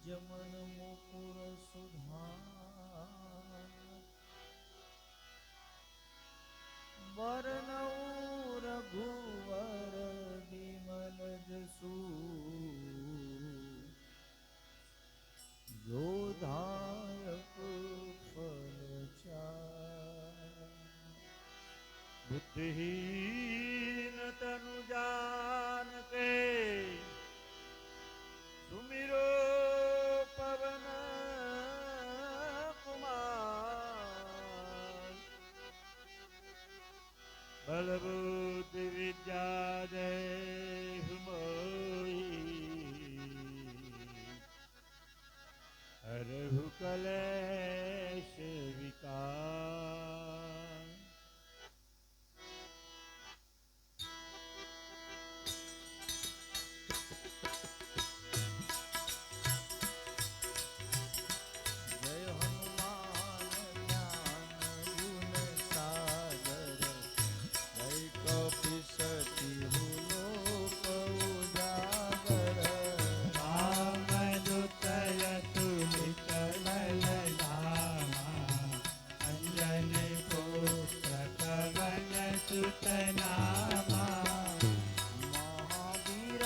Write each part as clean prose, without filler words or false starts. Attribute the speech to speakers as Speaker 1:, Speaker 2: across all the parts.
Speaker 1: जमन मुकुर सुधार वरनऊ रघुवर विमल जसु जो दायक फलचार
Speaker 2: बुद्धिहीन तनु जान के सुमिरो पवन कुमार बल बुद्धि विद्या देहु मोहि हरहु कलेश विकार।
Speaker 1: जय हनुमान ज्ञान गुण सागर जय कपीसति लोक उजागर
Speaker 2: रामदूत अतुलित बल धामा अंजनी पुत्र पवन सुत नामा
Speaker 1: महावीर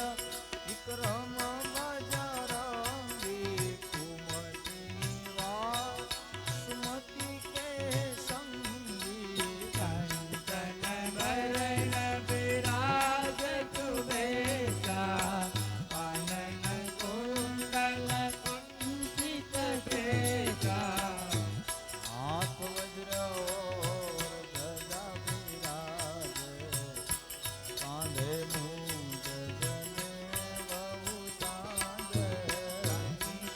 Speaker 1: विक्रम बजरंगी कुमति निवार सुमति के संगी
Speaker 2: कंचन वरण विराज सुबेसा कानन कुंडल कुंचित केसा
Speaker 1: हाथ वज्र और ध्वजा विराज कांधे मूंज जनेऊ साज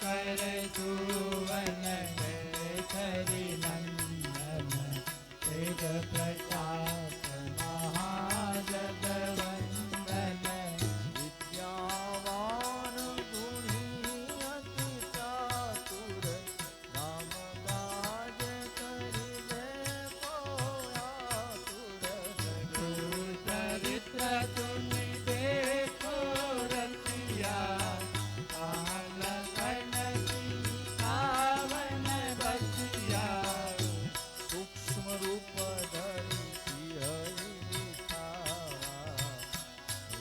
Speaker 2: कर सुवन केसरी नंदन तेज प्रताप महाजगवंदन
Speaker 1: विद्यावान गुणी अति चातुर राम काज करिबे को आतुर
Speaker 2: चरित्र तुम देखो रसिया काल कन पावन बसिया
Speaker 1: सूक्ष्म रूप धरि सिंहहि दिखावा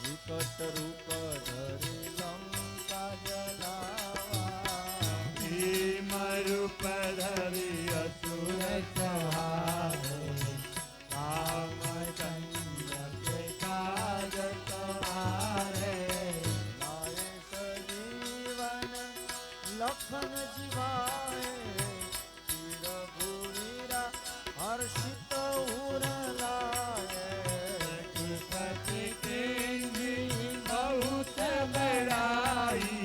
Speaker 1: विकट रूप धरि लंका जलावा
Speaker 2: भीम रूप धरि असुर संहारे रामचंद्र के काज तुम्हारे
Speaker 1: लाए सजीवन लखन जिवाए तीर भूरिरा हर्षित उर लाए
Speaker 2: रघुपति की बहुत बड़ाई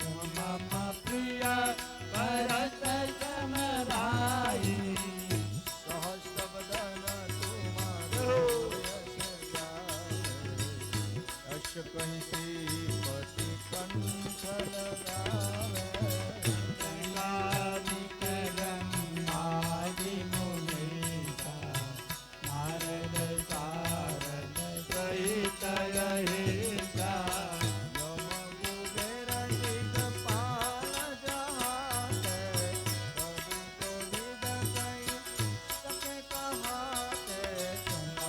Speaker 2: मम प्रिय भरत सम भाई
Speaker 1: सहस्र बदन तुम्हारो यश गाए यश कहीं श्रीपति कंठ लगावे
Speaker 2: आदि मुनीसा नारद सारद सहित रहेगा
Speaker 1: यम कुबेर दिगपाल जहाते प्रभु को विद कहि सके कहाते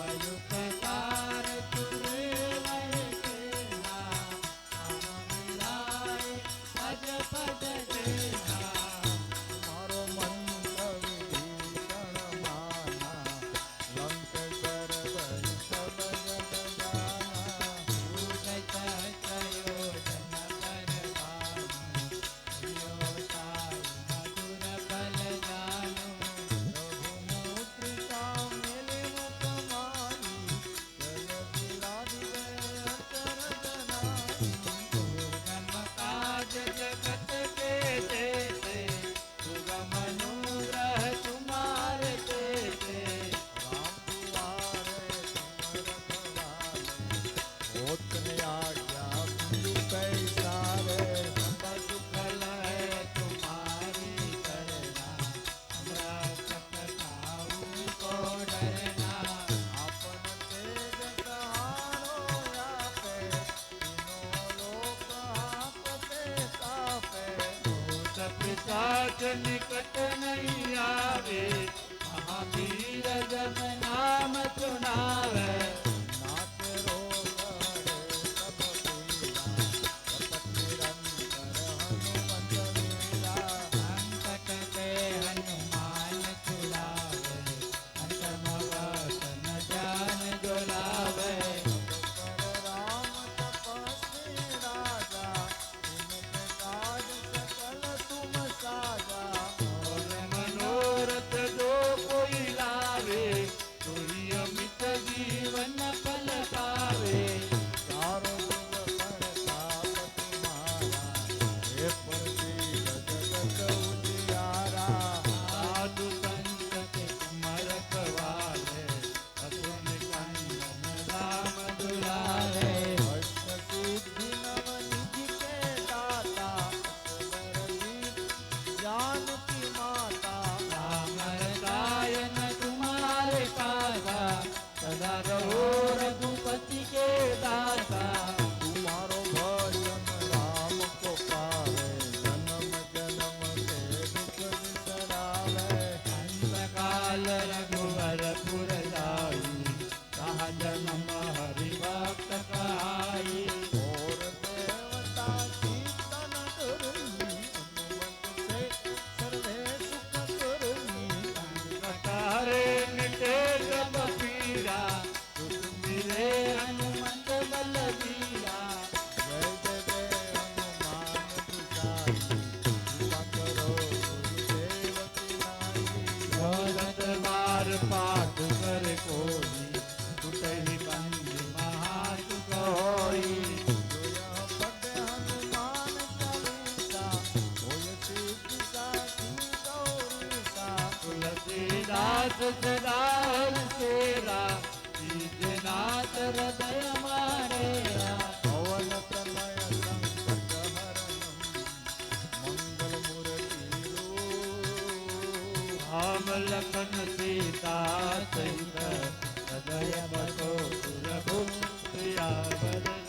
Speaker 2: आयुपकार तुरे वै केना हम मिलाए હાથ નિકટ નહીં આવે મહાવીર જબ નામ સુનાવે
Speaker 1: નાથ રોગ હરે સબ પીરા જપત નિરંતર હનુમંત વીરા
Speaker 2: સંકટ તે હનુમાન છુડાવે અંતર્મવતન ધ્યાન ડોલાવે
Speaker 1: રામ તપસ્વી રાજા ઇનકે કાજ સકલ તુમ સાજા
Speaker 2: और मनोरथ जो कोई लावे कोई अमित जीवन फल पावे
Speaker 1: चारों जुग प्रताप तुम्हारा हे प्रसिद्ध जगत उजियारा
Speaker 2: साधु संत के कुमर कवाले असुर कंदन राम दुलारे
Speaker 1: अष्ट सिद्धि नव निधि के दाता असवर दीप ज्ञान की माता
Speaker 2: राम रसायन तुम्हारे पासा सदा रहो रघुपति के दासा
Speaker 1: तुम्हारो भजन राम को पावे जन्म जन्म के दुख बिसरावे
Speaker 2: अंतकाल रघुवर पुर जाई कहा जन्म हरि भक्त कहाई
Speaker 1: और देवता कीर्तन करनी हनुमंत से सर्वे सुख करनी
Speaker 2: कटारे मिटे सब पीरा दुख मिले हनुमंत बलबीरा
Speaker 1: जय जय जय हनुमान दुसाई कृपा करो गुरुदेव की नाई
Speaker 2: भगत बार पाठ कर कोई टूटहि बंद महासुख होई
Speaker 1: जो यह पढ़े हनुमान चालीसा होय सिद्धि साखी गौरीसा
Speaker 2: तुलसीदास सदा तेरा नाथ हृदय मारेरा
Speaker 1: पवन तनय संकट हरणम मंगल मूर्ति रूप
Speaker 2: राम लखन सीता सहित हृदय बसो रघुपति आवर